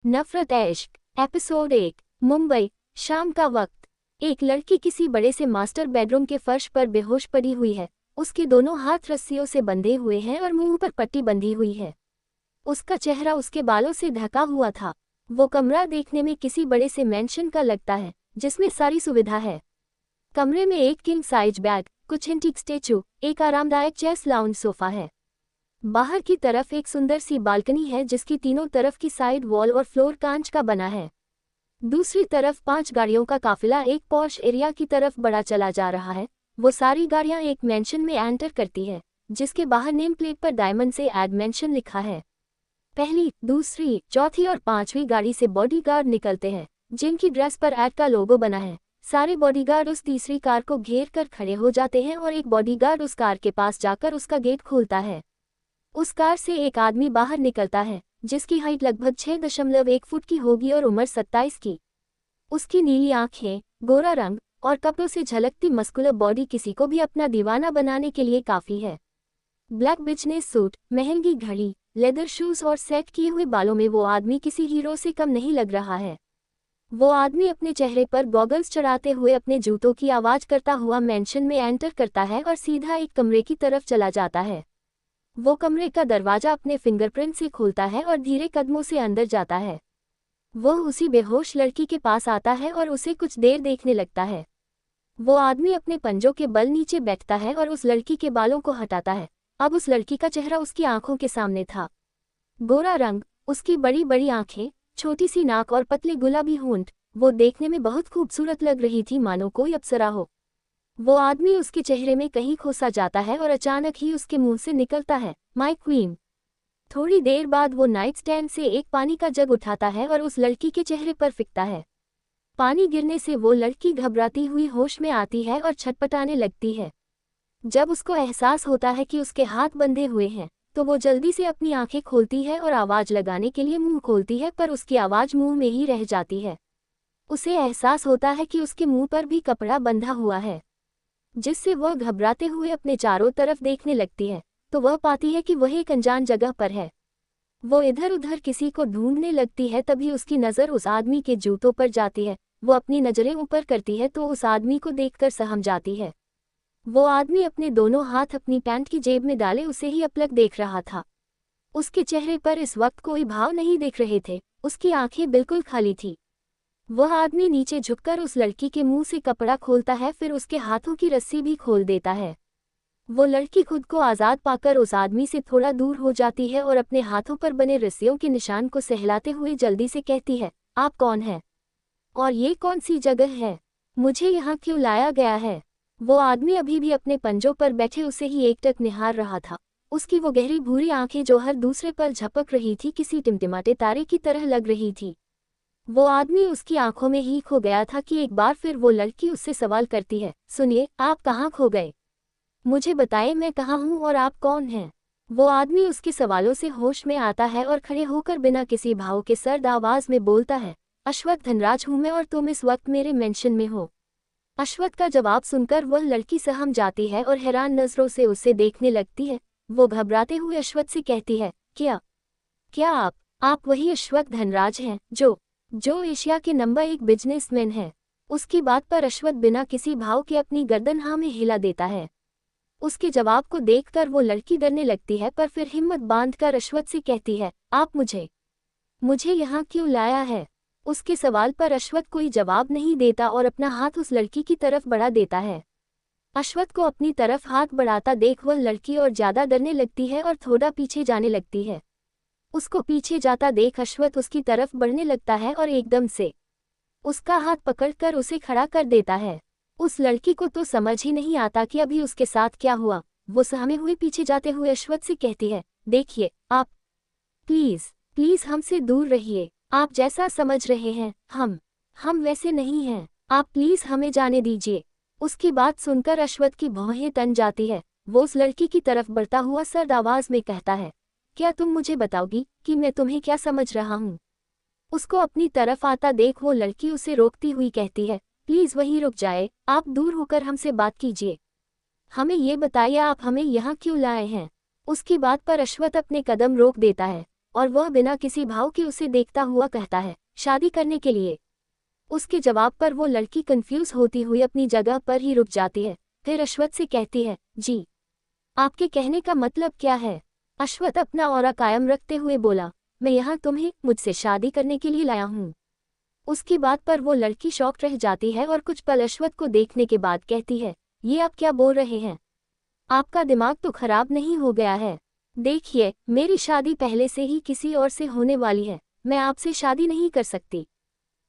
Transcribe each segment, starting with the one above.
नफरत इश्क एपिसोड 1। मुंबई, शाम का वक्त। एक लड़की किसी बड़े से मास्टर बेडरूम के फर्श पर बेहोश पड़ी हुई है। उसके दोनों हाथ रस्सियों से बंधे हुए हैं और मुंह पर पट्टी बंधी हुई है। उसका चेहरा उसके बालों से ढका हुआ था। वो कमरा देखने में किसी बड़े से मैंशन का लगता है, जिसमें सारी सुविधा है। कमरे में एक किंग साइज बेड, कुछ एंटीक स्टैचू, एक आरामदायक चेस लाउंज सोफा है। बाहर की तरफ एक सुंदर सी बालकनी है जिसकी तीनों तरफ की साइड वॉल और फ्लोर कांच का बना है। दूसरी तरफ 5 गाड़ियों का काफिला एक पॉश एरिया की तरफ बढ़ा चला जा रहा है। वो सारी गाड़ियां एक मेंशन में एंटर करती है, जिसके बाहर नेम प्लेट पर डायमंड से एड मेंशन लिखा है। पहली, दूसरी, चौथी और 5वीं गाड़ी से बॉडीगार्ड निकलते हैं, जिनकी ड्रेस पर एड का लोगो बना है। सारे बॉडीगार्ड उस तीसरी कार को घेर कर खड़े हो जाते हैं और एक बॉडीगार्ड उस कार के पास जाकर उसका गेट खोलता है। उस कार से एक आदमी बाहर निकलता है, जिसकी हाइट लगभग 6.1 फुट की होगी और उम्र 27 की। उसकी नीली आंखें, गोरा रंग और कपड़ों से झलकती मस्कुलर बॉडी किसी को भी अपना दीवाना बनाने के लिए काफी है। ब्लैक बिजनेस सूट, महंगी घड़ी, लेदर शूज और सेट किए हुए बालों में वो आदमी किसी हीरो से कम नहीं लग रहा है। वो आदमी अपने चेहरे पर गॉगल्स चढ़ाते हुए अपने जूतों की आवाज करता हुआ मेंशन में एंटर करता है और सीधा एक कमरे की तरफ चला जाता है। वो कमरे का दरवाजा अपने फिंगरप्रिंट से खोलता है और धीरे कदमों से अंदर जाता है। वो उसी बेहोश लड़की के पास आता है और उसे कुछ देर देखने लगता है। वो आदमी अपने पंजों के बल नीचे बैठता है और उस लड़की के बालों को हटाता है। अब उस लड़की का चेहरा उसकी आंखों के सामने था। गोरा रंग, उसकी बड़ी बड़ी आंखें, छोटी सी नाक और पतले गुलाबी होंठ। वो देखने में बहुत खूबसूरत लग रही थी, मानो कोई अप्सरा हो। वो आदमी उसके चेहरे में कहीं खोसा जाता है और अचानक ही उसके मुंह से निकलता है, माय क्वीन। थोड़ी देर बाद वो नाइट स्टैंड से एक पानी का जग उठाता है और उस लड़की के चेहरे पर फेंकता है। पानी गिरने से वो लड़की घबराती हुई होश में आती है और छटपटाने लगती है। जब उसको एहसास होता है कि उसके हाथ बंधे हुए हैं, तो वो जल्दी से अपनी आंखें खोलती है और आवाज लगाने के लिए मुंह खोलती है, पर उसकी आवाज मुंह में ही रह जाती है। उसे एहसास होता है कि उसके मुंह पर भी कपड़ा बंधा हुआ है, जिससे वह घबराते हुए अपने चारों तरफ देखने लगती है, तो वह पाती है कि वह एक अनजान जगह पर है। वो इधर उधर किसी को ढूंढने लगती है, तभी उसकी नज़र उस आदमी के जूतों पर जाती है। वो अपनी नज़रें ऊपर करती है तो उस आदमी को देखकर सहम जाती है। वो आदमी अपने दोनों हाथ अपनी पैंट की जेब में डाले उसे ही अपलक देख रहा था। उसके चेहरे पर इस वक्त कोई भाव नहीं दिख रहे थे, उसकी आंखें बिल्कुल खाली थी। वह आदमी नीचे झुककर उस लड़की के मुंह से कपड़ा खोलता है, फिर उसके हाथों की रस्सी भी खोल देता है। वो लड़की खुद को आज़ाद पाकर उस आदमी से थोड़ा दूर हो जाती है और अपने हाथों पर बने रस्सियों के निशान को सहलाते हुए जल्दी से कहती है, आप कौन हैं? और ये कौन सी जगह है? मुझे यहाँ क्यों लाया गया है? वो आदमी अभी भी अपने पंजों पर बैठे उसे ही एकटक निहार रहा था। उसकी वो गहरी भूरी आंखें जो हर दूसरे पल झपक रही थी, किसी टिमटिमाते तारे की तरह लग रही थी। वो आदमी उसकी आंखों में ही खो गया था कि एक बार फिर वो लड़की उससे सवाल करती है, सुनिए, आप कहाँ खो गए? मुझे बताएं, मैं कहाँ हूँ और आप कौन हैं? वो आदमी उसके सवालों से होश में आता है और खड़े होकर बिना किसी भाव के सर्द आवाज में बोलता है, अश्वत्थ धनराज हूँ मैं और तुम इस वक्त मेरे मेंशन में हो। अश्वत्थ का जवाब सुनकर वह लड़की सहम जाती है और हैरान नजरों से उसे देखने लगती है। वो घबराते हुए अश्वत्थ से कहती है, क्या क्या आप वही अश्वत्थ धनराज हैं जो एशिया के नंबर 1 बिजनेसमैन है? उसकी बात पर अश्वत्थ बिना किसी भाव के अपनी गर्दन हाँ में हिला देता है। उसके जवाब को देखकर वो लड़की डरने लगती है, पर फिर हिम्मत बांधकर अश्वत्थ से कहती है, आप मुझे यहाँ क्यों लाया है? उसके सवाल पर अश्वत्थ कोई जवाब नहीं देता और अपना हाथ उस लड़की की तरफ बढ़ा देता है। अश्वत्थ को अपनी तरफ हाथ बढ़ाता देख वह लड़की और ज्यादा डरने लगती है और थोड़ा पीछे जाने लगती है। उसको पीछे जाता देख अश्वत्थ उसकी तरफ बढ़ने लगता है और एकदम से उसका हाथ पकड़कर उसे खड़ा कर देता है। उस लड़की को तो समझ ही नहीं आता कि अभी उसके साथ क्या हुआ। वो सहमे हुए पीछे जाते हुए अश्वत्थ से कहती है, देखिए, आप प्लीज हमसे दूर रहिए। आप जैसा समझ रहे हैं, हम वैसे नहीं हैं। आप प्लीज हमें जाने दीजिए। उसकी बात सुनकर अश्वत्थ की भौहें तन जाती है। वो उस लड़की की तरफ बढ़ता हुआ सर्द आवाज में कहता है, क्या तुम मुझे बताओगी कि मैं तुम्हें क्या समझ रहा हूँ? उसको अपनी तरफ आता देख वो लड़की उसे रोकती हुई कहती है, प्लीज वहीं रुक जाए, आप दूर होकर हमसे बात कीजिए। हमें ये बताइए, आप हमें यहाँ क्यों लाए हैं? उसकी बात पर अश्वत्थ अपने कदम रोक देता है। और वह बिना किसी भाव के उसे देखता हुआ कहता है, शादी करने के लिए। उसके जवाब पर वो लड़की कंफ्यूज होती हुई अपनी जगह पर ही रुक जाती है। फिर अश्वथ से कहती है, जी आपके कहने का मतलब क्या है? अश्वथ अपना ऑरा कायम रखते हुए बोला, मैं यहाँ तुम्हें मुझसे शादी करने के लिए लाया हूँ। उसकी बात पर वो लड़की शॉक रह जाती है और कुछ पल अश्वथ को देखने के बाद कहती है, ये आप क्या बोल रहे हैं? आपका दिमाग तो खराब नहीं हो गया है? देखिए, मेरी शादी पहले से ही किसी और से होने वाली है, मैं आपसे शादी नहीं कर सकती।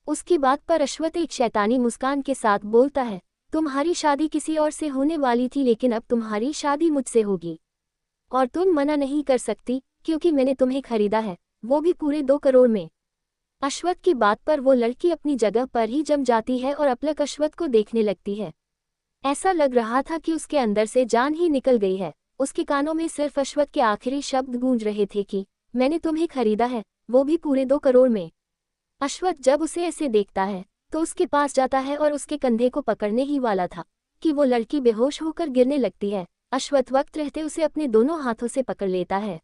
उसकी बात पर अश्वथ एक शैतानी मुस्कान के साथ बोलता है, तुम्हारी शादी किसी और से होने वाली थी लेकिन अब तुम्हारी शादी मुझसे होगी। और तुम मना नहीं कर सकती क्योंकि मैंने तुम्हें खरीदा है, वो भी पूरे 2 करोड़ में। अश्वथ की बात पर वो लड़की अपनी जगह पर ही जम जाती है और अपलक अश्वथ को देखने लगती है। ऐसा लग रहा था कि उसके अंदर से जान ही निकल गई है। उसके कानों में सिर्फ अश्वथ के आखिरी शब्द गूंज रहे थे कि मैंने तुम्हें खरीदा है, वो भी पूरे 2 करोड़ में। अश्वथ जब उसे ऐसे देखता है तो उसके पास जाता है और उसके कंधे को पकड़ने ही वाला था कि वो लड़की बेहोश होकर गिरने लगती है। अश्वथ वक्त रहते उसे अपने दोनों हाथों से पकड़ लेता है।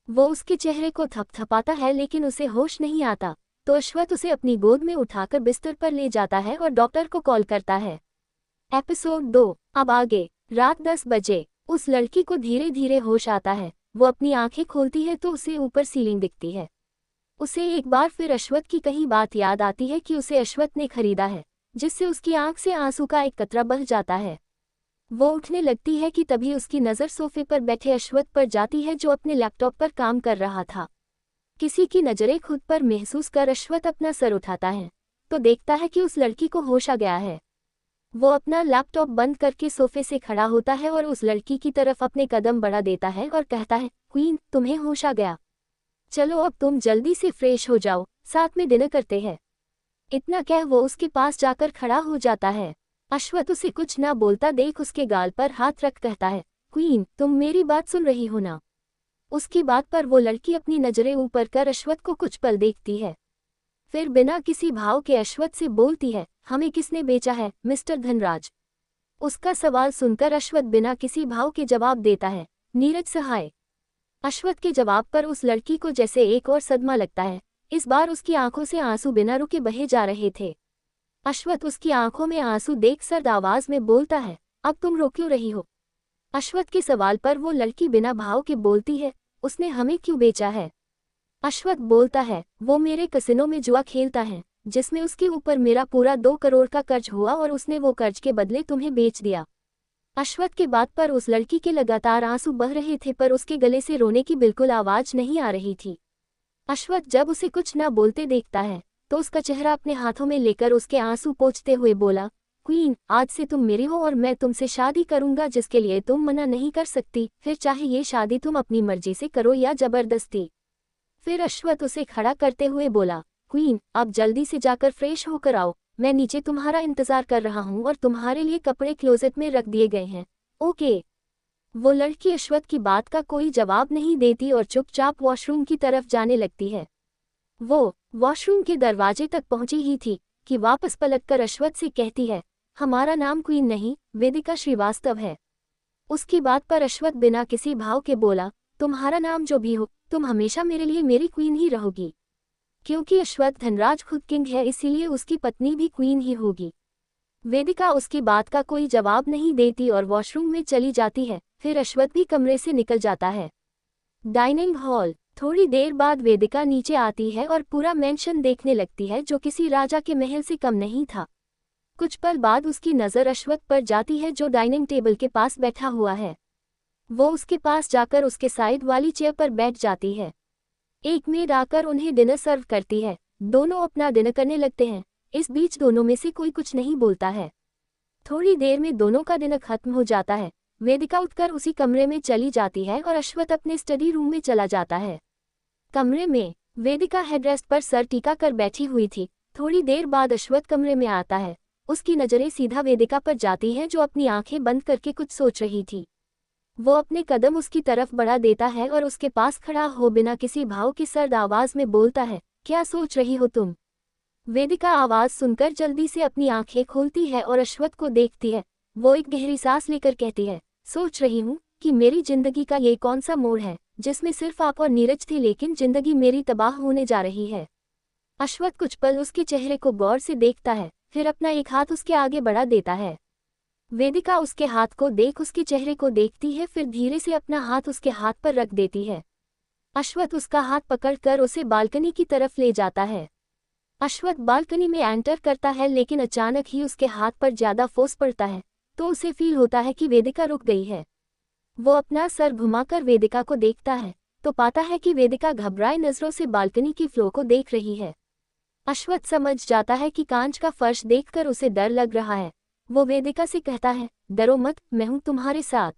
वो उसके चेहरे को थपथपाता है लेकिन उसे होश नहीं आता, तो अश्वथ उसे अपनी गोद में उठाकर बिस्तर पर ले जाता है और डॉक्टर को कॉल करता है। एपिसोड 2 अब आगे। रात 10 बजे उस लड़की को धीरे धीरे होश आता है। वो अपनी आंखें खोलती है तो उसे ऊपर सीलिंग दिखती है। उसे एक बार फिर अश्वथ की कही बात याद आती है कि उसे अश्वथ ने खरीदा है, जिससे उसकी आंख से आंसू का एक कतरा बह जाता है। वो उठने लगती है कि तभी उसकी नज़र सोफे पर बैठे अश्वथ पर जाती है जो अपने लैपटॉप पर काम कर रहा था। किसी की नज़रें खुद पर महसूस कर अश्वथ अपना सर उठाता है तो देखता है कि उस लड़की को होश आ गया है। वो अपना लैपटॉप बंद करके सोफे से खड़ा होता है और उस लड़की की तरफ अपने कदम बढ़ा देता है और कहता है, क्वीन तुम्हें होश आ गया, चलो अब तुम जल्दी से फ्रेश हो जाओ, साथ में डिनर करते हैं। इतना कह वो उसके पास जाकर खड़ा हो जाता है। अश्वथ उसे कुछ ना बोलता देख उसके गाल पर हाथ रख कहता है, क्वीन तुम मेरी बात सुन रही हो ना? उसकी बात पर वो लड़की अपनी नजरें ऊपर कर अश्वथ को कुछ पल देखती है, फिर बिना किसी भाव के अश्वथ से बोलती है, हमें किसने बेचा है मिस्टर धनराज? उसका सवाल सुनकर अश्वथ बिना किसी भाव के जवाब देता है, नीरज सहाय। अश्वथ के जवाब पर उस लड़की को जैसे एक और सदमा लगता है। इस बार उसकी आंखों से आंसू बिना रुके बहे जा रहे थे। अश्वथ उसकी आंखों में आंसू देख सर्द आवाज में बोलता है, अब तुम रो क्यों रही हो? अश्वथ के सवाल पर वो लड़की बिना भाव के बोलती है, उसने हमें क्यों बेचा है? अश्वथ बोलता है, वो मेरे कसिनो में जुआ खेलता है जिसमें उसके ऊपर मेरा पूरा 2 करोड़ का कर्ज हुआ और उसने वो कर्ज के बदले तुम्हें बेच दिया। अश्वथ के बात पर उस लड़की के लगातार आंसू बह रहे थे पर उसके गले से रोने की बिल्कुल आवाज नहीं आ रही थी। अश्वथ जब उसे कुछ ना बोलते देखता है तो उसका चेहरा अपने हाथों में लेकर उसके आंसू पोंछते हुए बोला, क्वीन आज से तुम मेरी हो और मैं तुमसे शादी करूंगा जिसके लिए तुम मना नहीं कर सकती, फिर चाहे ये शादी तुम अपनी मर्जी से करो या जबरदस्ती। फिर अश्वथ उसे खड़ा करते हुए बोला, क्वीन अब जल्दी से जाकर फ्रेश होकर आओ, मैं नीचे तुम्हारा इंतजार कर रहा हूँ और तुम्हारे लिए कपड़े क्लोजेट में रख दिए गए हैं, ओके? वो लड़की अश्वथ की बात का कोई जवाब नहीं देती और चुपचाप वॉशरूम की तरफ जाने लगती है। वो वॉशरूम के दरवाजे तक पहुंची ही थी कि वापस पलटकर अश्वथ से कहती है, हमारा नाम क्वीन नहीं वेदिका श्रीवास्तव है। उसकी बात पर अश्वथ बिना किसी भाव के बोला, तुम्हारा नाम जो भी हो, तुम हमेशा मेरे लिए मेरी क्वीन ही रहोगी। क्योंकि अश्वथ धनराज खुद किंग है इसीलिए उसकी पत्नी भी क्वीन ही होगी। वेदिका उसकी बात का कोई जवाब नहीं देती और वॉशरूम में चली जाती है। फिर अश्वथ भी कमरे से निकल जाता है। Dining hall. थोड़ी देर बाद वेदिका नीचे आती है और पूरा मेंशन देखने लगती है जो किसी राजा के महल से कम नहीं था। कुछ पल बाद उसकी नज़र अश्वथ पर जाती है जो डाइनिंग टेबल के पास बैठा हुआ है। वो उसके पास जाकर उसके साइड वाली चेयर पर बैठ जाती है। एक मेड आकर उन्हें डिनर सर्व करती है। दोनों अपना डिनर करने लगते हैं। इस बीच दोनों में से कोई कुछ नहीं बोलता है। थोड़ी देर में दोनों का डिनर खत्म हो जाता है। वेदिका उठकर उसी कमरे में चली जाती है और अश्वथ अपने स्टडी रूम में चला जाता है। कमरे में वेदिका हेडरेस्ट पर सर टीका कर बैठी हुई थी। थोड़ी देर बाद अश्वथ कमरे में आता है। उसकी नज़रें सीधा वेदिका पर जाती हैं जो अपनी आंखें बंद करके कुछ सोच रही थी। वो अपने कदम उसकी तरफ बढ़ा देता है और उसके पास खड़ा हो बिना किसी भाव की सर्द आवाज में बोलता है, क्या सोच रही हो तुम? वेदिका आवाज सुनकर जल्दी से अपनी आंखें खोलती है और अश्वथ को देखती है। वो एक गहरी सांस लेकर कहती है, सोच रही हूँ कि मेरी जिंदगी का ये कौन सा मोड़ है जिसमें सिर्फ आप और नीरज थे, लेकिन जिंदगी मेरी तबाह होने जा रही है। अश्वत्थ कुछ पल उसके चेहरे को गौर से देखता है, फिर अपना एक हाथ उसके आगे बढ़ा देता है। वेदिका उसके हाथ को देख उसके चेहरे को देखती है, फिर धीरे से अपना हाथ उसके हाथ पर रख देती है। अश्वत्थ उसका हाथ पकड़कर उसे बालकनी की तरफ ले जाता है। अश्वत्थ बालकनी में एंटर करता है, लेकिन अचानक ही उसके हाथ पर ज्यादा फोर्स पड़ता है, तो उसे फील होता है कि वेदिका रुक गई है। वो अपना सर घुमाकर वेदिका को देखता है, तो पाता है कि वेदिका घबराए नजरों से बालकनी की फ्लो को देख रही है। अश्वत्थ समझ जाता है कि कांच का फर्श देखकर उसे डर लग रहा है। वो वेदिका से कहता है, डरो मत, मैं हूं तुम्हारे साथ।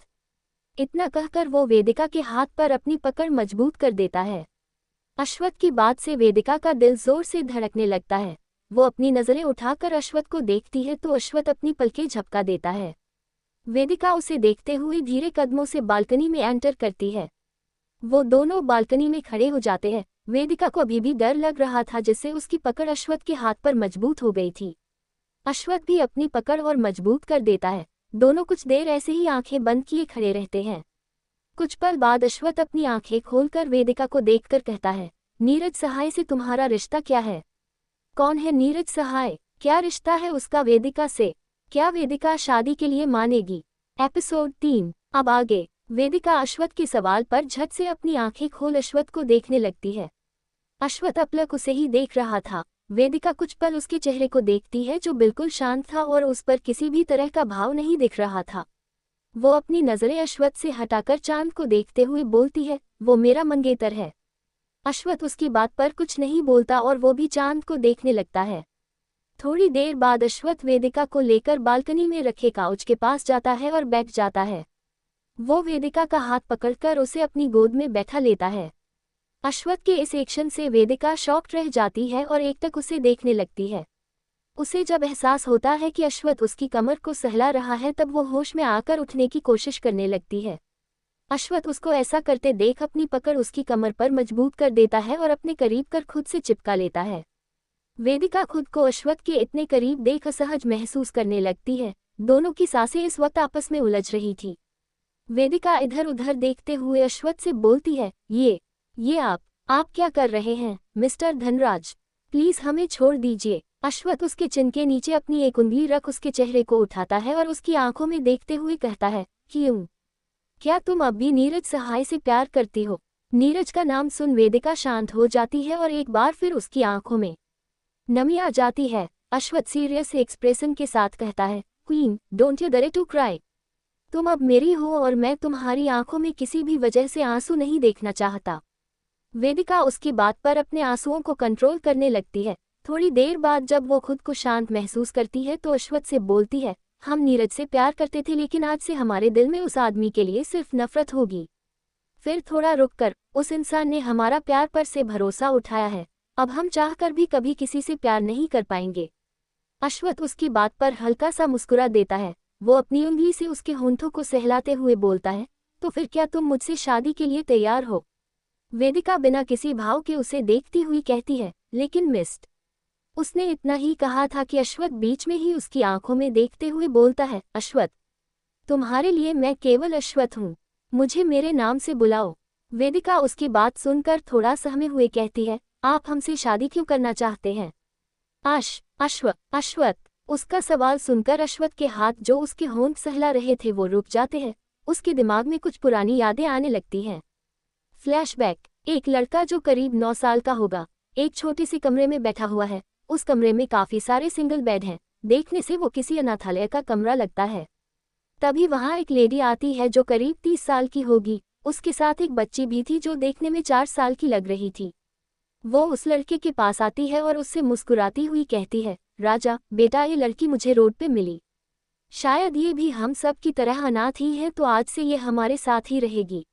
इतना कहकर वो वेदिका के हाथ पर अपनी पकड़ मजबूत कर देता है। अश्वत्थ की बात से वेदिका का दिल जोर से धड़कने लगता है। वो अपनी नजरें उठाकर अश्वत्थ को देखती है, तो अश्वत्थ अपनी पलकें झपका देता है। वेदिका उसे देखते हुए धीरे कदमों से बालकनी में एंटर करती है। वो दोनों बालकनी में खड़े हो जाते हैं। वेदिका को अभी भी डर लग रहा था, जिससे उसकी पकड़ अश्वत्थ के हाथ पर मजबूत हो गई थी। अश्वत्थ भी अपनी पकड़ और मजबूत कर देता है। दोनों कुछ देर ऐसे ही आंखें बंद किए खड़े रहते हैं। कुछ पल बाद अश्वत्थ अपनी आंखें खोलकर वेदिका को देखकर कहता है, नीरज सहाय से तुम्हारा रिश्ता क्या है? कौन है नीरज सहाय? क्या रिश्ता है उसका वेदिका से? क्या वेदिका शादी के लिए मानेगी? एपिसोड 3। अब आगे। वेदिका अश्वत्थ के सवाल पर झट से अपनी आंखें खोल अश्वत्थ को देखने लगती है। अश्वत्थ अपलक उसे ही देख रहा था। वेदिका कुछ पल उसके चेहरे को देखती है, जो बिल्कुल शांत था और उस पर किसी भी तरह का भाव नहीं दिख रहा था। वो अपनी नजरें अश्वत्थ से हटाकर चांद को देखते हुए बोलती है, वो मेरा मंगेतर है। अश्वत्थ उसकी बात पर कुछ नहीं बोलता और वो भी चांद को देखने लगता है। थोड़ी देर बाद अश्वत्थ वेदिका को लेकर बालकनी में रखे काउच के पास जाता है और बैठ जाता है। वो वेदिका का हाथ पकड़कर उसे अपनी गोद में बैठा लेता है। अश्वत्थ के इस एक्शन से वेदिका शॉक्ड रह जाती है और एकटक उसे देखने लगती है। उसे जब एहसास होता है कि अश्वत्थ उसकी कमर को सहला रहा है, तब वो होश में आकर उठने की कोशिश करने लगती है। अश्वत्थ उसको ऐसा करते देख अपनी पकड़ उसकी कमर पर मजबूत कर देता है और अपने करीब कर खुद से चिपका लेता है। वेदिका खुद को अश्वत्थ के इतने करीब देख असहज महसूस करने लगती है। दोनों की सांसें इस वक्त आपस में उलझ रही थी। वेदिका इधर उधर देखते हुए अश्वत्थ से बोलती है, ये आप क्या कर रहे हैं मिस्टर धनराज? प्लीज हमें छोड़ दीजिए। अश्वत्थ उसके चिन के नीचे अपनी एक उंगली रख उसके चेहरे को उठाता है और उसकी आंखों में देखते हुए कहता है, क्यों? क्या तुम अब भी नीरज सहाय से प्यार करती हो? नीरज का नाम सुन वेदिका शांत हो जाती है और एक बार फिर उसकी आंखों में नमी आ जाती है। अश्वत्थ सीरियस एक्सप्रेशन के साथ कहता है, क्वीन, डोंट यू डरे टू क्राई। तुम अब मेरी हो और मैं तुम्हारी आंखों में किसी भी वजह से आंसू नहीं देखना चाहता। वेदिका उसकी बात पर अपने आंसुओं को कंट्रोल करने लगती है। थोड़ी देर बाद जब वो खुद को शांत महसूस करती है, तो अश्वत्थ से बोलती है, हम नीरज से प्यार करते थे, लेकिन आज से हमारे दिल में उस आदमी के लिए सिर्फ नफरत होगी। फिर थोड़ा रुककर, उस इंसान ने हमारा प्यार पर से भरोसा उठाया है। अब हम चाहकर भी कभी किसी से प्यार नहीं कर पाएंगे। अश्वत्थ उसकी बात पर हल्का सा मुस्कुरा देता है। वो अपनी उंगली से उसके होंठों को सहलाते हुए बोलता है, तो फिर क्या तुम मुझसे शादी के लिए तैयार हो? वेदिका बिना किसी भाव के उसे देखती हुई कहती है, लेकिन मिस्ट। उसने इतना ही कहा था कि अश्वत्थ बीच में ही उसकी आंखों में देखते हुए बोलता है, अश्वत्थ, तुम्हारे लिए मैं केवल अश्वत्थ हूँ, मुझे मेरे नाम से बुलाओ। वेदिका उसकी बात सुनकर थोड़ा सहमे हुए कहती है, आप हमसे शादी क्यों करना चाहते हैं? अश्वत्थ। उसका सवाल सुनकर अश्वत्थ के हाथ जो उसके होंठ सहला रहे थे वो रुक जाते हैं। उसके दिमाग में कुछ पुरानी यादें आने लगती हैं। फ्लैशबैक। एक लड़का जो करीब 9 साल का होगा, एक छोटी सी कमरे में बैठा हुआ है। उस कमरे में काफी सारे सिंगल बेड हैं। देखने से वो किसी अनाथालय का कमरा लगता है। तभी वहाँ एक लेडी आती है जो करीब 30 साल की होगी। उसके साथ एक बच्ची भी थी जो देखने में 4 साल की लग रही थी। वो उस लड़के के पास आती है और उससे मुस्कुराती हुई कहती है, राजा बेटा, ये लड़की मुझे रोड पे मिली। शायद ये भी हम सब की तरह अनाथ ही है, तो आज से ये हमारे साथ ही रहेगी।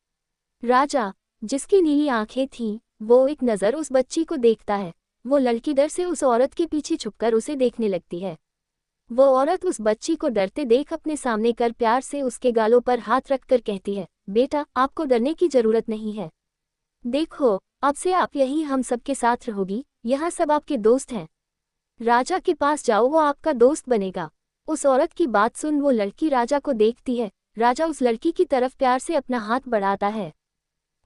राजा, जिसकी नीली आंखें थीं, वो एक नज़र उस बच्ची को देखता है। वो लड़की डर से उस औरत के पीछे छुपकर उसे देखने लगती है। वो औरत उस बच्ची को डरते देख अपने सामने कर प्यार से उसके गालों पर हाथ रखकर कहती है, बेटा, आपको डरने की जरूरत नहीं है। देखो, अब से आप यहीं हम सबके साथ रहोगी। यहाँ सब आपके दोस्त हैं। राजा के पास जाओ, वो आपका दोस्त बनेगा। उस औरत की बात सुन वो लड़की राजा को देखती है। राजा उस लड़की की तरफ प्यार से अपना हाथ बढ़ाता है।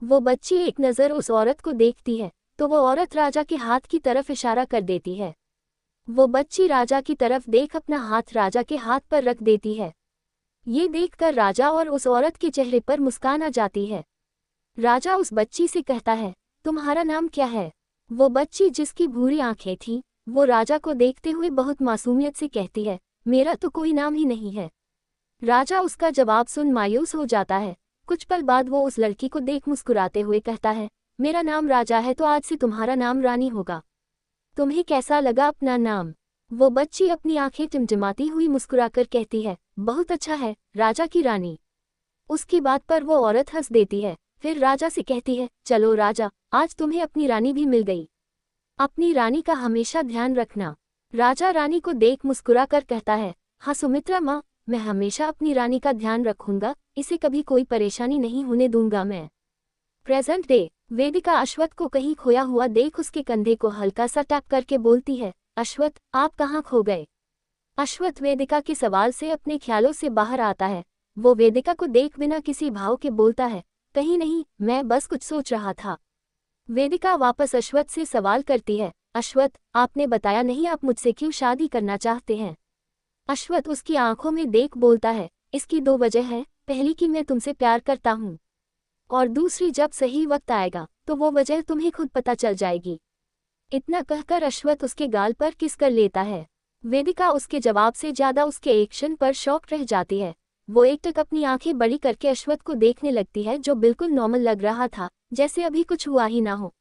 वो बच्ची एक नज़र उस औरत को देखती है तो वो औरत राजा के हाथ की तरफ इशारा कर देती है। वो बच्ची राजा की तरफ देख अपना हाथ राजा के हाथ पर रख देती है। ये देखकर राजा और उस औरत के चेहरे पर मुस्कान आ जाती है। राजा उस बच्ची से कहता है, तुम्हारा नाम क्या है? वो बच्ची जिसकी भूरी आंखें थीं, वो राजा को देखते हुए बहुत मासूमियत से कहती है, मेरा तो कोई नाम ही नहीं है। राजा उसका जवाब सुन मायूस हो जाता है। कुछ पल बाद वो उस लड़की को देख मुस्कुराते हुए कहता है, मेरा नाम राजा है तो आज से तुम्हारा नाम रानी होगा। तुम्हें कैसा लगा अपना नाम? वो बच्ची अपनी आंखें टिमटिमाती हुई मुस्कुराकर कहती है, बहुत अच्छा है, राजा की रानी। उसकी बात पर वो औरत हंस देती है, फिर राजा से कहती है, चलो राजा, आज तुम्हें अपनी रानी भी मिल गई। अपनी रानी का हमेशा ध्यान रखना। राजा रानी को देख मुस्कुरा कर कहता है, हाँ सुमित्रा माँ, मैं हमेशा अपनी रानी का ध्यान रखूंगा, इसे कभी कोई परेशानी नहीं होने दूंगा मैं। Present day. वेदिका अश्वथ को कहीं खोया हुआ देख उसके कंधे को हल्का सा टैप करके बोलती है, अश्वथ, आप कहाँ खो गए? अश्वथ वेदिका के सवाल से अपने ख्यालों से बाहर आता है। वो वेदिका को देख बिना किसी भाव के बोलता है, कहीं नहीं, मैं बस कुछ सोच रहा था। वेदिका वापस अश्वथ से सवाल करती है, अश्वथ, आपने बताया नहीं आप मुझसे क्यों शादी करना चाहते हैं? अश्वथ उसकी आंखों में देख बोलता है, इसकी दो वजह है, पहली कि मैं तुमसे प्यार करता हूँ, और दूसरी जब सही वक्त आएगा तो वो वजह तुम्हें खुद पता चल जाएगी। इतना कहकर अश्वथ उसके गाल पर किस कर लेता है। वेदिका उसके जवाब से ज्यादा उसके एक्शन पर शॉक रह जाती है। वो एकटक अपनी आंखें बड़ी करके अश्वथ को देखने लगती है जो बिल्कुल नॉर्मल लग रहा था, जैसे अभी कुछ हुआ ही ना हो।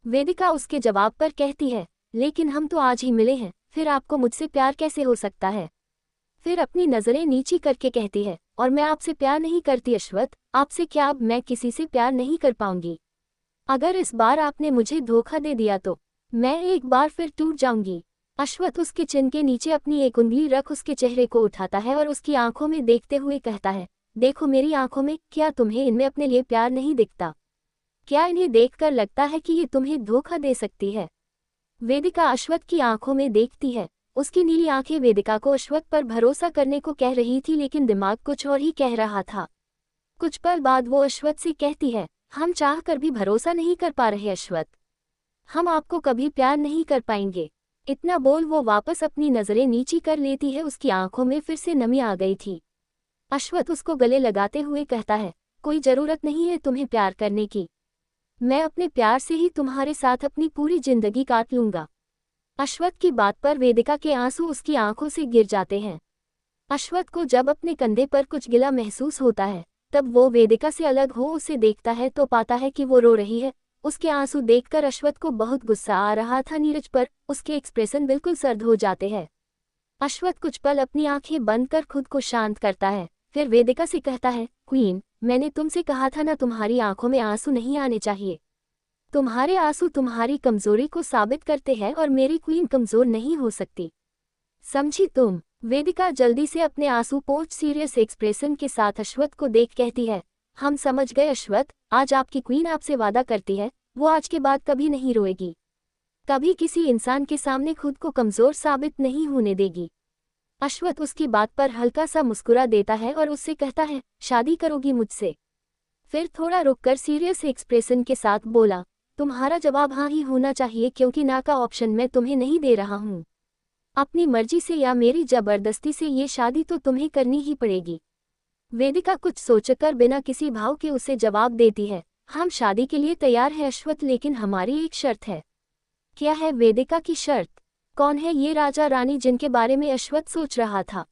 वेदिका उसके जवाब पर कहती है, लेकिन हम तो आज ही मिले हैं, फिर आपको मुझसे प्यार कैसे हो सकता है? फिर अपनी नज़रें नीची करके कहती है, और मैं आपसे प्यार नहीं करती अश्वथ, आपसे क्या, अब मैं किसी से प्यार नहीं कर पाऊंगी। अगर इस बार आपने मुझे धोखा दे दिया तो मैं एक बार फिर टूट जाऊंगी। अश्वथ उसके चिन के नीचे अपनी एक उंगली रख उसके चेहरे को उठाता है और उसकी आंखों में देखते हुए कहता है, देखो मेरी आंखों में, क्या तुम्हें इनमें अपने लिए प्यार नहीं दिखता? क्या इन्हें देखकर लगता है कि ये तुम्हें धोखा दे सकती है? वेदिका अश्वथ की आंखों में देखती है। उसकी नीली आंखें वेदिका को अश्वथ पर भरोसा करने को कह रही थी, लेकिन दिमाग कुछ और ही कह रहा था। कुछ पल बाद वो अश्वथ से कहती है, हम चाह कर भी भरोसा नहीं कर पा रहे अश्वथ, हम आपको कभी प्यार नहीं कर पाएंगे। इतना बोल वो वापस अपनी नज़रें नीची कर लेती है। उसकी आंखों में फिर से नमी आ गई थी। अश्वथ उसको गले लगाते हुए कहता है, कोई ज़रूरत नहीं है तुम्हें प्यार करने की, मैं अपने प्यार से ही तुम्हारे साथ अपनी पूरी जिंदगी काट लूंगा। अश्वथ की बात पर वेदिका के आंसू उसकी आंखों से गिर जाते हैं। अश्वथ को जब अपने कंधे पर कुछ गिला महसूस होता है, तब वो वेदिका से अलग हो उसे देखता है तो पाता है कि वो रो रही है। उसके आंसू देखकर अश्वथ को बहुत गुस्सा आ रहा था नीरज पर, उसके एक्सप्रेशन बिल्कुल सर्द हो जाते हैं। अश्वथ कुछ पल अपनी आंखें बंद कर खुद को शांत करता है, फिर वेदिका से कहता है, क्वीन, मैंने तुमसे कहा था ना, तुम्हारी आंखों में आंसू नहीं आने चाहिए। तुम्हारे आंसू तुम्हारी कमजोरी को साबित करते हैं और मेरी क्वीन कमजोर नहीं हो सकती, समझी तुम? वेदिका जल्दी से अपने आंसू पोंछ सीरियस एक्सप्रेशन के साथ अश्वथ को देख कहती है, हम समझ गए अश्वथ, आज आपकी क्वीन आपसे वादा करती है, वो आज के बाद कभी नहीं रोएगी, कभी किसी इंसान के सामने खुद को कमजोर साबित नहीं होने देगी। अश्वथ उसकी बात पर हल्का सा मुस्कुरा देता है और उससे कहता है, शादी करोगी मुझसे? फिर थोड़ा रुककर सीरियस एक्सप्रेशन के साथ बोला, तुम्हारा जवाब हाँ ही होना चाहिए, क्योंकि ना का ऑप्शन मैं तुम्हें नहीं दे रहा हूँ। अपनी मर्जी से या मेरी जबरदस्ती से ये शादी तो तुम्हें करनी ही पड़ेगी। वेदिका कुछ सोचकर बिना किसी भाव के उसे जवाब देती है, हम शादी के लिए तैयार हैं अश्वथ, लेकिन हमारी एक शर्त है। क्या है वेदिका की शर्त? कौन है ये राजा रानी जिनके बारे में अश्वथ सोच रहा था?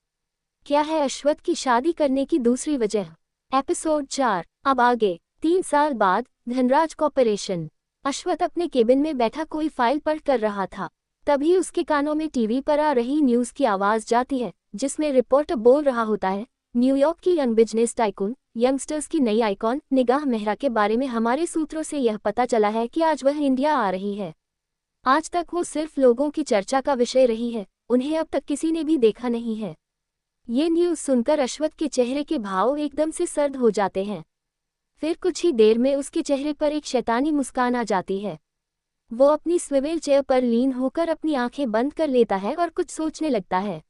क्या है अश्वथ की शादी करने की दूसरी वजह? एपिसोड 4। अब आगे। 3 साल बाद धनराज कॉर्पोरेशन। अश्वथ अपने केबिन में बैठा कोई फाइल पढ़ कर रहा था, तभी उसके कानों में टीवी पर आ रही न्यूज़ की आवाज़ जाती है, जिसमें रिपोर्टर बोल रहा होता है, न्यूयॉर्क की यंग बिजनेस टाइकून, यंगस्टर्स की नई आइकॉन निगाह मेहरा के बारे में हमारे सूत्रों से यह पता चला है कि आज वह इंडिया आ रही है। आज तक वो सिर्फ लोगों की चर्चा का विषय रही है, उन्हें अब तक किसी ने भी देखा नहीं है। ये न्यूज़ सुनकर अश्वथ के चेहरे के भाव एकदम से सर्द हो जाते हैं। फिर कुछ ही देर में उसके चेहरे पर एक शैतानी मुस्कान आ जाती है। वो अपनी स्विवेल चेयर पर लीन होकर अपनी आंखें बंद कर लेता है और कुछ सोचने लगता है।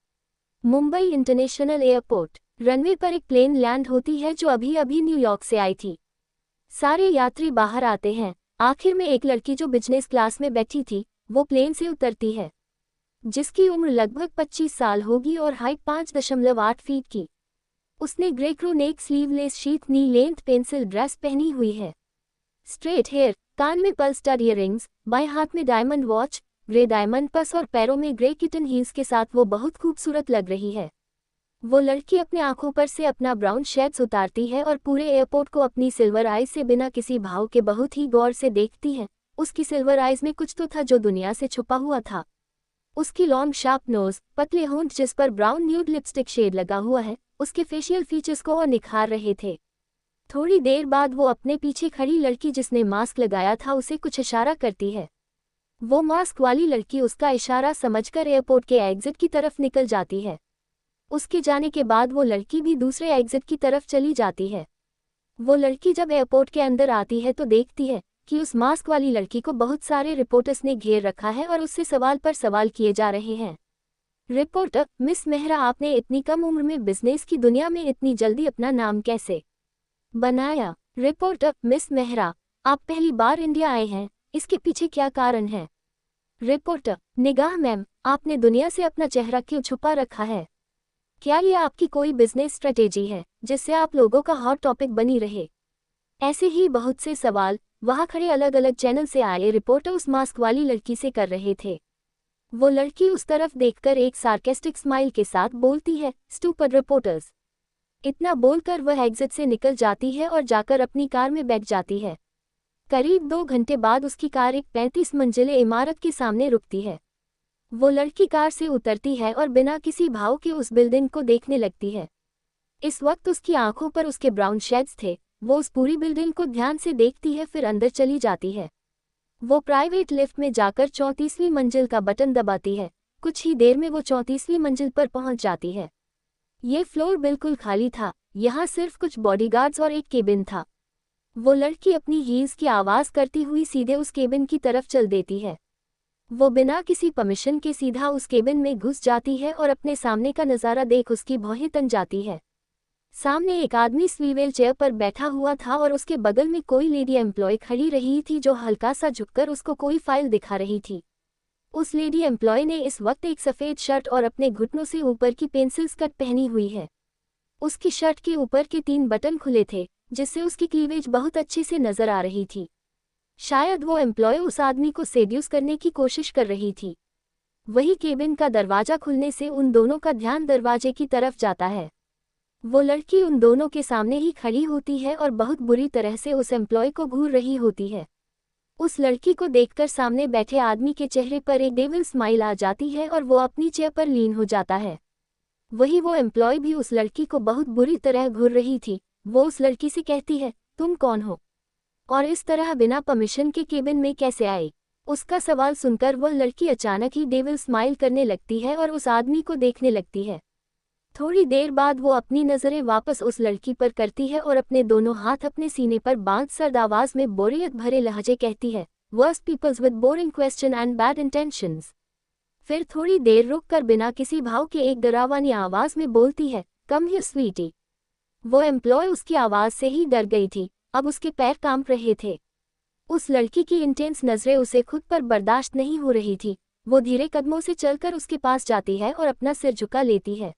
Mumbai international airport. रनवे पर एक प्लेन लैंड होती है जो अभी अभी न्यूयॉर्क से आई थी। सारे यात्री बाहर आते हैं। आखिर में एक लड़की जो बिजनेस क्लास में बैठी थी, वो प्लेन से उतरती है, जिसकी उम्र लगभग 25 साल होगी और हाइट 5.8 फीट की। उसने grey crew neck sleeveless sheath knee length pencil dress पहनी हुई है। स्ट्रेट हेयर, कान में पर्ल स्टड ईयररिंग्स, बाएं हाथ में diamond watch, grey diamond purse और पैरों में ग्रे किटन हील्स के साथ वो बहुत खूबसूरत लग रही है। वो लड़की अपने आंखों पर से अपना ब्राउन शेड्स उतारती है और पूरे एयरपोर्ट को अपनी सिल्वर आइज से बिना किसी भाव के बहुत ही गौर से देखती है। उसकी सिल्वर आइज में कुछ तो था जो दुनिया से छुपा हुआ था। उसकी लॉन्ग शार्प नोज, पतले होंठ जिस पर ब्राउन न्यूड लिपस्टिक शेड लगा हुआ है, उसके फेशियल फीचर्स को और निखार रहे थे। थोड़ी देर बाद वो अपने पीछे खड़ी लड़की जिसने मास्क लगाया था उसे कुछ इशारा करती है। वो मास्क वाली लड़की उसका इशारा समझकर एयरपोर्ट के एग्जिट की तरफ निकल जाती है। उसके जाने के बाद वो लड़की भी दूसरे एग्जिट की तरफ चली जाती है। वो लड़की जब एयरपोर्ट के अंदर आती है तो देखती है कि उस मास्क वाली लड़की को बहुत सारे रिपोर्टर्स ने घेर रखा है और उससे सवाल पर सवाल किए जा रहे हैं। रिपोर्टर, मिस मेहरा, आपने इतनी कम उम्र में बिजनेस की दुनिया में इतनी जल्दी अपना नाम कैसे बनाया? रिपोर्टर, मिस मेहरा, आप पहली बार इंडिया आए हैं, इसके पीछे क्या कारण है? रिपोर्टर, निगाह मैम, आपने दुनिया से अपना चेहरा क्यों छुपा रखा है? क्या ये आपकी कोई बिजनेस स्ट्रेटेजी है जिससे आप लोगों का हॉट टॉपिक बनी रहे? ऐसे ही बहुत से सवाल वहां खड़े अलग अलग चैनल से आए रिपोर्टर उस मास्क वाली लड़की से कर रहे थे। वो लड़की उस तरफ देखकर एक सार्केस्टिक स्माइल के साथ बोलती है, स्टूपिड रिपोर्टर्स। इतना बोलकर वह एग्जिट से निकल जाती है और जाकर अपनी कार में बैठ जाती है। करीब 2 घंटे बाद उसकी कार एक 35 मंजिले इमारत के सामने रुकती है। वो लड़की कार से उतरती है और बिना किसी भाव के उस बिल्डिंग को देखने लगती है। इस वक्त उसकी आंखों पर उसके ब्राउन शेड्स थे। वो उस पूरी बिल्डिंग को ध्यान से देखती है, फिर अंदर चली जाती है। वो प्राइवेट लिफ्ट में जाकर 34वीं मंजिल का बटन दबाती है। कुछ ही देर में वो 34वीं मंजिल पर पहुंच जाती है। ये फ्लोर बिल्कुल खाली था, यहाँ सिर्फ कुछ बॉडीगार्ड्स और एक केबिन था। वो लड़की अपनी हील्स की आवाज़ करती हुई सीधे उस केबिन की तरफ चल देती है। वो बिना किसी परमिशन के सीधा उस केबिन में घुस जाती है और अपने सामने का नज़ारा देख उसकी भौहें तन जाती है। सामने एक आदमी स्वीवेल चेयर पर बैठा हुआ था और उसके बगल में कोई लेडी एम्प्लॉय खड़ी रही थी जो हल्का सा झुककर उसको कोई फाइल दिखा रही थी। उस लेडी एम्प्लॉय ने इस वक्त एक सफ़ेद शर्ट और अपने घुटनों से ऊपर की पेंसिल स्कर्ट पहनी हुई है। उसकी शर्ट के ऊपर के 3 बटन खुले थे, जिससे उसकी क्लीवेज बहुत अच्छे से नजर आ रही थी। शायद वो एम्प्लॉय उस आदमी को सेड्यूस करने की कोशिश कर रही थी। वही केबिन का दरवाज़ा खुलने से उन दोनों का ध्यान दरवाजे की तरफ जाता है। वो लड़की उन दोनों के सामने ही खड़ी होती है और बहुत बुरी तरह से उस एम्प्लॉय को घूर रही होती है। उस लड़की को देखकर सामने बैठे आदमी के चेहरे पर एक डेविल स्माइल आ जाती है और वो अपनी चेयर पर लीन हो जाता है। वही वो एम्प्लॉय भी उस लड़की को बहुत बुरी तरह घूर रही थी। वो उस लड़की से कहती है, तुम कौन हो और इस तरह बिना परमिशन के केबिन में कैसे आई? उसका सवाल सुनकर वह लड़की अचानक ही डेविल स्माइल करने लगती है और उस आदमी को देखने लगती है। थोड़ी देर बाद वो अपनी नज़रें वापस उस लड़की पर करती है और अपने दोनों हाथ अपने सीने पर बांध सर्द आवाज में बोरियत भरे लहजे कहती है, worst peoples with boring question and bad intentions. फिर थोड़ी देर रुक कर बिना किसी भाव के एक डरावनी आवाज में बोलती है, कम हियर स्वीटी। वो एम्प्लॉय उसकी आवाज से ही डर गई थी, अब उसके पैर कांप रहे थे। उस लड़की की इंटेंस नजरें उसे खुद पर बर्दाश्त नहीं हो रही थी। वो धीरे कदमों से चलकर उसके पास जाती है और अपना सिर झुका लेती है।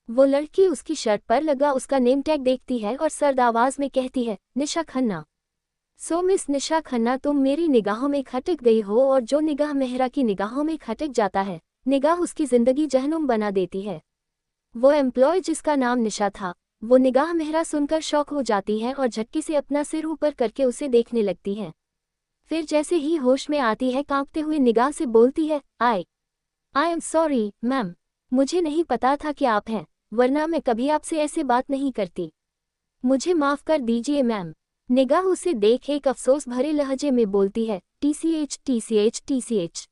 वो लड़की उसकी शर्ट पर लगा उसका नेम टैग देखती है और सर्द आवाज में कहती है, निशा खन्ना। सो मिस निशा खन्ना, तुम मेरी निगाहों में खटक गई हो और जो निगाह मेहरा की निगाहों में खटक जाता है, निगाह उसकी जिंदगी जहन्नुम बना देती है। वो एम्प्लॉय जिसका नाम निशा था, वो निगाह मेहरा सुनकर शौक हो जाती है और झटके से अपना सिर ऊपर करके उसे देखने लगती है। फिर जैसे ही होश में आती है कांपते हुए निगाह से बोलती है, आई एम सॉरी मैम, मुझे नहीं पता था कि आप हैं, वरना मैं कभी आपसे ऐसे बात नहीं करती। मुझे माफ़ कर दीजिए मैम। निगाह उसे देख एक अफसोस भरे लहजे में बोलती है, TCH TCH TCH।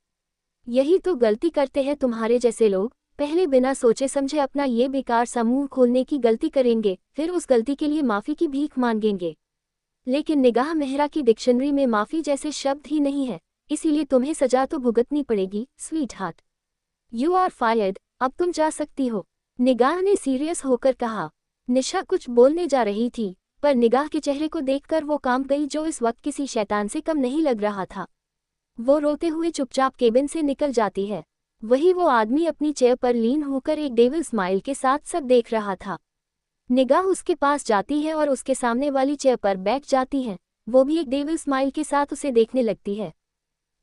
यही तो गलती करते हैं तुम्हारे जैसे लोग, पहले बिना सोचे समझे अपना ये बेकार समूह खोलने की गलती करेंगे, फिर उस गलती के लिए माफ़ी की भीख मांगेंगे। लेकिन निगाह मेहरा की डिक्शनरी में माफ़ी जैसे शब्द ही नहीं है, इसीलिए तुम्हें सजा तो भुगतनी पड़ेगी sweetheart. You are fired, अब तुम जा सकती हो। निगाह ने सीरियस होकर कहा। निशा कुछ बोलने जा रही थी, पर निगाह के चेहरे को देखकर वो कांप गई, जो इस वक्त किसी शैतान से कम नहीं लग रहा था। वो रोते हुए चुपचाप केबिन से निकल जाती है। वही वो आदमी अपनी चेयर पर लीन होकर एक डेविल स्माइल के साथ सब देख रहा था। निगाह उसके पास जाती है और उसके सामने वाली चेयर पर बैठ जाती है। वो भी एक डेविल स्माइल के साथ उसे देखने लगती है।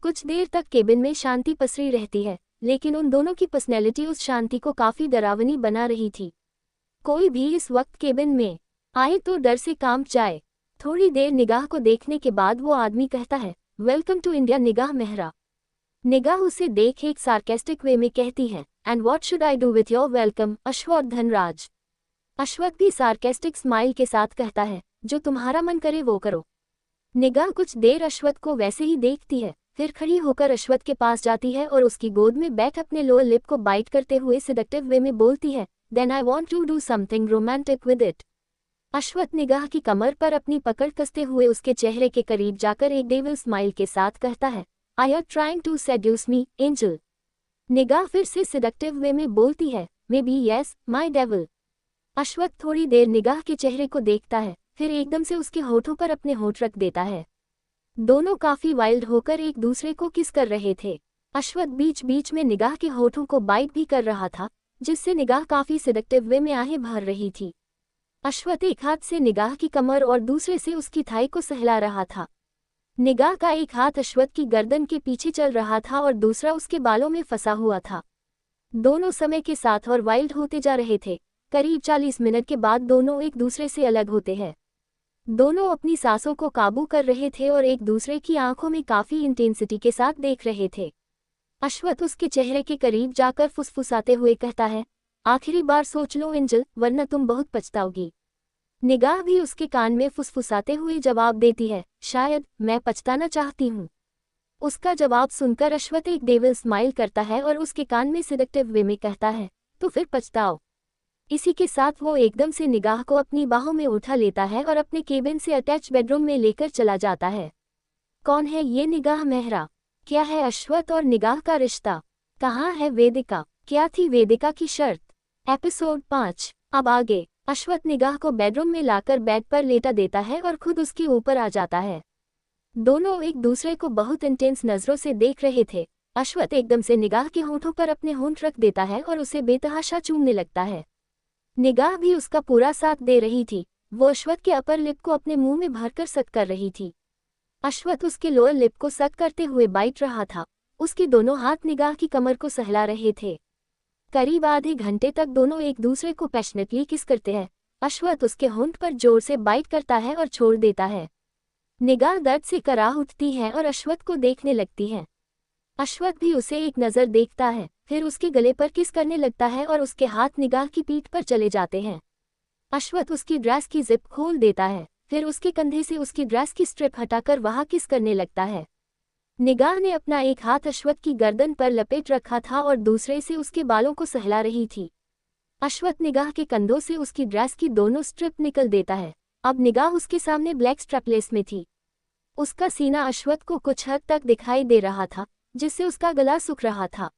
कुछ देर तक केबिन में शांति पसरी रहती है, लेकिन उन दोनों की पर्सनैलिटी उस शांति को काफी डरावनी बना रही थी। कोई भी इस वक्त केबिन में आए तो डर से कांप जाए। थोड़ी देर निगाह को देखने के बाद वो आदमी कहता है, वेलकम टू इंडिया निगाह मेहरा। निगाह उसे देख एक सार्केस्टिक वे में कहती है, and what should I do with your welcome Ashwath Dhanraj. Ashwath भी सार्केस्टिक स्माइल के साथ कहता है, जो तुम्हारा मन करे वो करो। निगाह कुछ देर अश्वथ को वैसे ही देखती है, फिर खड़ी होकर अश्वथ के पास जाती है और उसकी गोद में बैठ अपने लोअर लिप को बाइट करते हुए सिडक्टिव वे में बोलती है, then I want to do something romantic with it. Ashwath Nigah की कमर पर अपनी पकड़ कसते हुए उसके चेहरे के करीब जाकर एक डेविल स्माइल के साथ कहता है, I are trying to seduce me angel. Nigah फिर से सिडक्टिव वे में बोलती है, maybe yes my devil. Ashwath थोड़ी देर निगाह के चेहरे को देखता है, फिर एकदम से उसके होठों पर अपने होठ रख देता है। दोनों काफी वाइल्ड होकर एक दूसरे को किस कर रहे थे। अश्वथ बीच बीच में निगाह के होठों को बाइट भी कर रहा था, जिससे निगाह काफी सिडक्टिव वे में आहें भर रही थी। अश्वथ एक हाथ से निगाह की कमर और दूसरे से उसकी थाई को सहला रहा था। निगाह का एक हाथ अश्वथ की गर्दन के पीछे चल रहा था और दूसरा उसके बालों में फंसा हुआ था। दोनों समय के साथ और वाइल्ड होते जा रहे थे। करीब 40 मिनट के बाद दोनों एक दूसरे से अलग होते हैं। दोनों अपनी सांसों को काबू कर रहे थे और एक दूसरे की आंखों में काफी इंटेंसिटी के साथ देख रहे थे। अश्वथ उसके चेहरे के करीब जाकर फुसफुसाते हुए कहता है, आखिरी बार सोच लो एंजल, वरना तुम बहुत पछताओगी। निगाह भी उसके कान में फुसफुसाते हुए जवाब देती है, शायद मैं पछताना चाहती हूँ। उसका जवाब सुनकर अश्वथ एक डेविल स्माइल करता है और उसके कान में सिडक्टिव वे में कहता है, तो फिर पछताओ। इसी के साथ वो एकदम से निगाह को अपनी बाहों में उठा लेता है और अपने केबिन से अटैच बेडरूम में लेकर चला जाता है। कौन है ये निगाह मेहरा? क्या है अश्वथ और निगाह का रिश्ता? कहाँ है वेदिका? क्या थी वेदिका की शर्त? एपिसोड 5। अब आगे। अश्वथ निगाह को बेडरूम में लाकर बेड पर लेटा देता है और खुद उसके ऊपर आ जाता है। दोनों एक दूसरे को बहुत इंटेंस नजरों से देख रहे थे। अश्वथ एकदम से निगाह के होठों पर अपने होंठ रख देता है और उसे बेतहाशा चूमने लगता है। निगाह भी उसका पूरा साथ दे रही थी। वो अश्वथ के अपर लिप को अपने मुंह में भरकर सक कर रही थी। अश्वथ उसके लोअर लिप को सक करते हुए बाइट रहा था। उसके दोनों हाथ निगाह की कमर को सहला रहे थे। करीब आधे घंटे तक दोनों एक दूसरे को पैशनेटली किस करते हैं। अश्वथ उसके होंठ पर जोर से बाइट करता है और छोड़ देता है। निगाह दर्द से कराह उठती है और अश्वथ को देखने लगती है। अश्वथ भी उसे एक नज़र देखता है, फिर उसके गले पर किस करने लगता है और उसके हाथ निगाह की पीठ पर चले जाते हैं। अश्वथ उसकी ड्रेस की जिप खोल देता है, फिर उसके कंधे से उसकी ड्रेस की स्ट्रिप हटाकर वहां किस करने लगता है। निगाह ने अपना एक हाथ अश्वथ की गर्दन पर लपेट रखा था और दूसरे से उसके बालों को सहला रही थी। अश्वथ निगाह के कंधों से उसकी ड्रेस की दोनों स्ट्रिप निकल देता है। अब निगाह उसके सामने ब्लैक स्ट्रैपलेस में थी। उसका सीना अश्वथ को कुछ हद तक दिखाई दे रहा था, जिससे उसका गला सूख रहा था।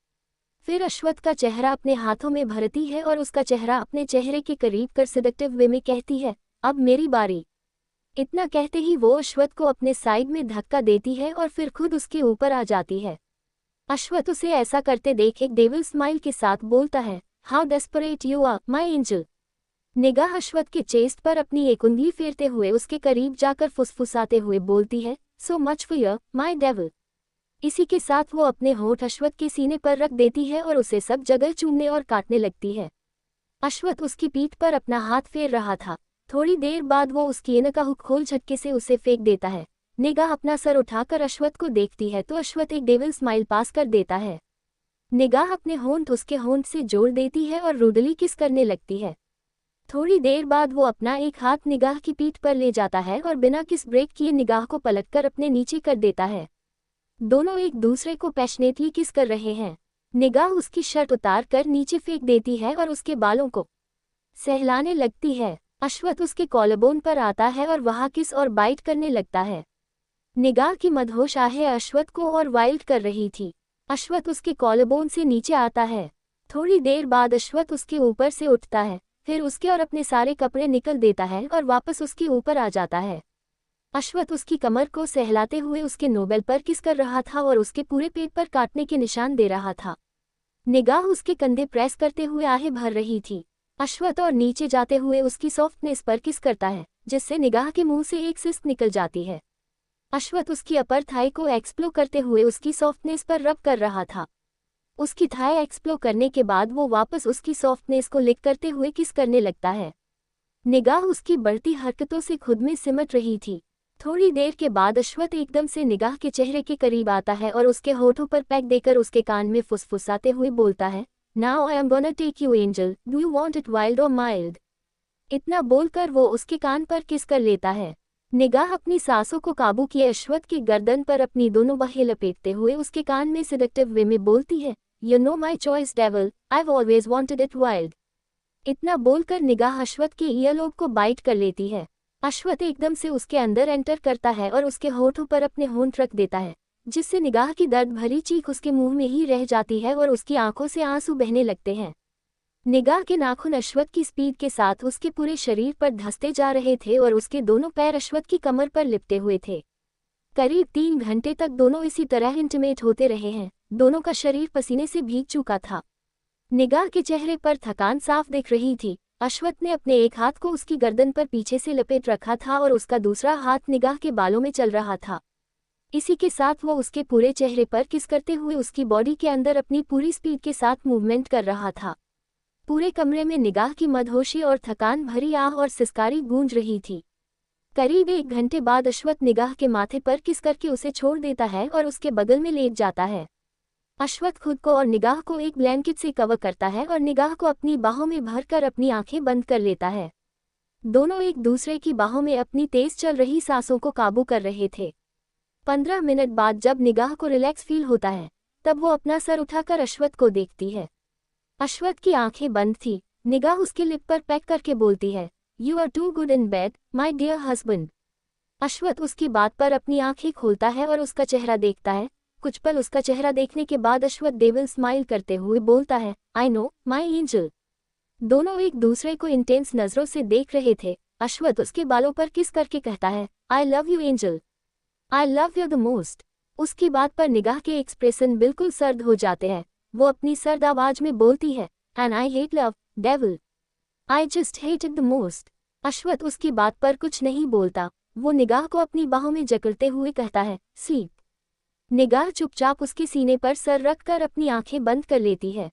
फिर अश्वथ का चेहरा अपने हाथों में भरती है और उसका चेहरा अपने चेहरे के करीब कर सिडक्टिव वे में कहती है, अब मेरी बारी। इतना कहते ही वो अश्वथ को अपने साइड में धक्का देती है और फिर खुद उसके ऊपर आ जाती है। अश्वथ उसे ऐसा करते देख एक डेविल स्माइल के साथ बोलता है, how desperate you are my angel. Nigah Ashwath के चेस्ट पर अपनी एक उंगली फेरते हुए उसके करीब जाकर फुसफुसाते हुए बोलती है, so much for you my devil. इसी के साथ वो अपने होंठ अश्वथ के सीने पर रख देती है और उसे सब जगह चूमने और काटने लगती है। अश्वथ उसकी पीठ पर अपना हाथ फेर रहा था। थोड़ी देर बाद वो उसकी एन का हुक खोल झटके से उसे फेंक देता है। निगाह अपना सर उठाकर अश्वथ को देखती है तो अश्वथ एक डेविल स्माइल पास कर देता है। निगाह अपने होंठ उसके होंठ से जोड़ देती है और रूडली किस करने लगती है। थोड़ी देर बाद वो अपना एक हाथ निगाह की पीठ पर ले जाता है और बिना किस ब्रेक किए निगाह को पलटकर अपने नीचे कर देता है। दोनों एक दूसरे को पैशनेटली किस कर रहे हैं। निगाह उसकी शर्ट उतार कर नीचे फेंक देती है और उसके बालों को सहलाने लगती है। अश्वथ उसके कॉलरबोन पर आता है और वहां किस और बाइट करने लगता है। निगाह की मदहोश आहें अश्वथ को और वाइल्ड कर रही थी। अश्वथ उसके कॉलरबोन से नीचे आता है। थोड़ी देर बाद अश्वथ उसके ऊपर से उठता है, फिर उसके और अपने सारे कपड़े निकल देता है और वापस उसके ऊपर आ जाता है। अश्वथ उसकी कमर को सहलाते हुए उसके नोबेल पर किस कर रहा था और उसके पूरे पेट पर काटने के निशान दे रहा था। निगाह उसके कंधे प्रेस करते हुए आहें भर रही थी। अश्वथ और नीचे जाते हुए उसकी सॉफ्टनेस पर किस करता है, जिससे निगाह के मुंह से एक सिस्ट निकल जाती है। अश्वथ उसकी अपर थाई को एक्सप्लो करते हुए उसकी सॉफ्टनेस पर रब कर रहा था। उसकी थाई एक्सप्लो करने के बाद वो वापस उसकी सॉफ्टनेस को लिक करते हुए किस करने लगता है। निगाह उसकी बढ़ती हरकतों से खुद में सिमट रही थी। थोड़ी देर के बाद अश्वथ एकदम से निगाह के चेहरे के करीब आता है और उसके होठों पर पैक देकर उसके कान में फुसफुसाते हुए बोलता है, now I am gonna take you angel, do you want it wild और माइल्ड। इतना बोलकर वो उसके कान पर किस कर लेता है। निगाह अपनी सांसों को काबू किए अश्वथ की गर्दन पर अपनी दोनों बाहें लपेटते हुए उसके कान में सिडक्टिव वे में बोलती है, you know my choice devil, I've always wanted it wild. इतना बोलकर निगाह अश्वथ के ईयरलोब को बाइट कर लेती है। अश्वथ एकदम से उसके अंदर एंटर करता है और उसके होठों पर अपने होंठ रख देता है, जिससे निगाह की दर्द भरी चीख उसके मुंह में ही रह जाती है और उसकी आंखों से आंसू बहने लगते हैं। निगाह के नाखून अश्वथ की स्पीड के साथ उसके पूरे शरीर पर धंसते जा रहे थे और उसके दोनों पैर अश्वथ की कमर पर लिपटे हुए थे। करीब 3 घंटे तक दोनों इसी तरह इंटिमेट होते रहे हैं। दोनों का शरीर पसीने से भीग चुका था। निगाह के चेहरे पर थकान साफ दिख रही थी। अश्वथ ने अपने एक हाथ को उसकी गर्दन पर पीछे से लपेट रखा था और उसका दूसरा हाथ निगाह के बालों में चल रहा था। इसी के साथ वो उसके पूरे चेहरे पर किस करते हुए उसकी बॉडी के अंदर अपनी पूरी स्पीड के साथ मूवमेंट कर रहा था। पूरे कमरे में निगाह की मदहोशी और थकान भरी आह और सिसकारी गूंज रही थी। करीब 1 घंटे बाद अश्वथ निगाह के माथे पर किस करके उसे छोड़ देता है और उसके बगल में लेट जाता है। अश्वथ खुद को और निगाह को एक ब्लैंकेट से कवर करता है और निगाह को अपनी बाहों में भरकर अपनी आंखें बंद कर लेता है। दोनों एक दूसरे की बाहों में अपनी तेज चल रही सांसों को काबू कर रहे थे। 15 मिनट बाद जब निगाह को रिलैक्स फील होता है, तब वो अपना सर उठाकर अश्वथ को देखती है। अश्वथ की आंखें बंद थी। निगाह उसके लिप पर पैक करके बोलती है, you are too good in bed, my dear husband. Ashwath उसकी बात पर अपनी आंखें खोलता है और उसका चेहरा देखता है। कुछ पल उसका चेहरा देखने के बाद अश्वथ डेविल स्माइल करते हुए बोलता है, आई नो माई एंजल। दोनों एक दूसरे को इंटेंस नजरों से देख रहे थे। अश्वथ उसके बालों पर किस करके कहता है, I love you angel, I love you the most. उसकी बात पर निगाह के एक्सप्रेशन बिल्कुल सर्द हो जाते हैं। वो अपनी सर्द आवाज में बोलती है, and I hate love, devil, I just hate it the most. Ashwath उसकी बात पर कुछ नहीं बोलता। वो निगाह को अपनी बाहों में जकड़ते हुए कहता है, स्लीप। निगाह चुपचाप उसके सीने पर सर रखकर अपनी आंखें बंद कर लेती है।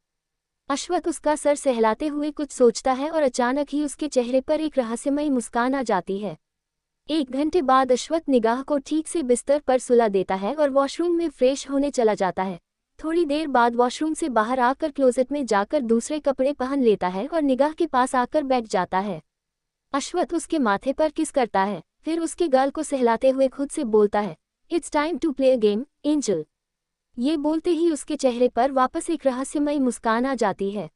अश्वथ उसका सर सहलाते हुए कुछ सोचता है और अचानक ही उसके चेहरे पर एक रहस्यमयी मुस्कान आ जाती है। 1 घंटे बाद अश्वथ निगाह को ठीक से बिस्तर पर सुला देता है और वॉशरूम में फ्रेश होने चला जाता है। थोड़ी देर बाद वॉशरूम से बाहर आकर क्लोजेट में जाकर दूसरे कपड़े पहन लेता है और निगाह के पास आकर बैठ जाता है। अश्वथ उसके माथे पर किस करता है, फिर उसके गाल को सहलाते हुए खुद से बोलता है, it's time to play a game, angel. ये बोलते ही उसके चेहरे पर वापस एक रहस्यमयी मुस्कान आ जाती है।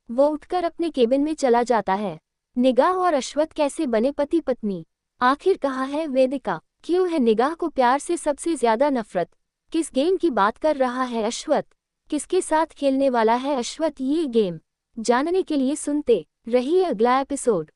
वो उठकर अपने केबिन में चला जाता है। निगाह और अश्वथ कैसे बने पति पत्नी, आखिर कहा है वेदिका, क्यों है निगाह को प्यार से सबसे ज्यादा नफरत, किस गेम की बात कर रहा है अश्वथ, किसके साथ खेलने वाला है अश्वथ ये गेम, जानने के लिए सुनते रहिए अगला एपिसोड।